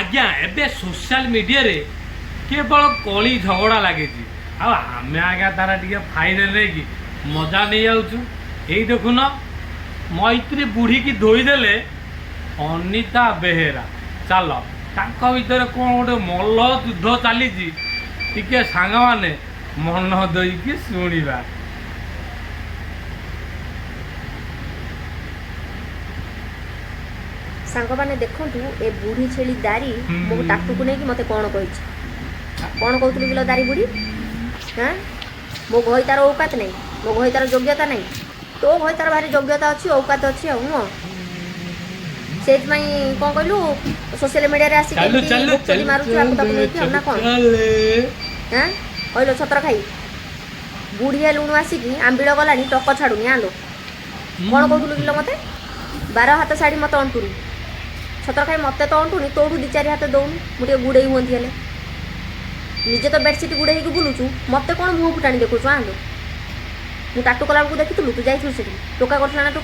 आज्ञा एबे social media रे केवल कली झगड़ा लगे आमे आज्ञा तारा टे फायदे नहीं कि मजा नहीं जाऊँ यही देखुन मैत्री बुढ़ी की धोईदेले अनिता बेहेरा चल तांको भितर कौन गोटे मल्ल युद्ध चली टिके सांग माने मन देकी शुणा सांग माने देखु ए बुढ़ी छेली दारी मो टाटू को नहीं मते कौन कही कौन कहतु कि दारी बुढ़ी हाँ मो घई तार औकात नहीं मो घई तार योग्यता नहीं तो घई तार भारी योग्यता अच्छी औकात अच्छी नुह से कौन कहलु सोशल मीडिया रे आसिक मारुଛୁ आपको ताको नहीं ना कौन हाँ कहलो छतर खाई बुढ़िया लुणु आसिक आंबिड़ गलानी टक छाड़ुनी आलो कौन कहतु कि मते 12 हाथ शाढ़ी मत अंटुनी छतर खाई मत तो अंटुनी तोड़ू 2-4 हाथ दौनी मुझे गुड़े हूँ हेले निजे तो बेडसीट गुड़े बुलूचु मत कौन मुँह फुटाणी देखु आलो मु टाटू कला देखी तू जाइलु से टोका कर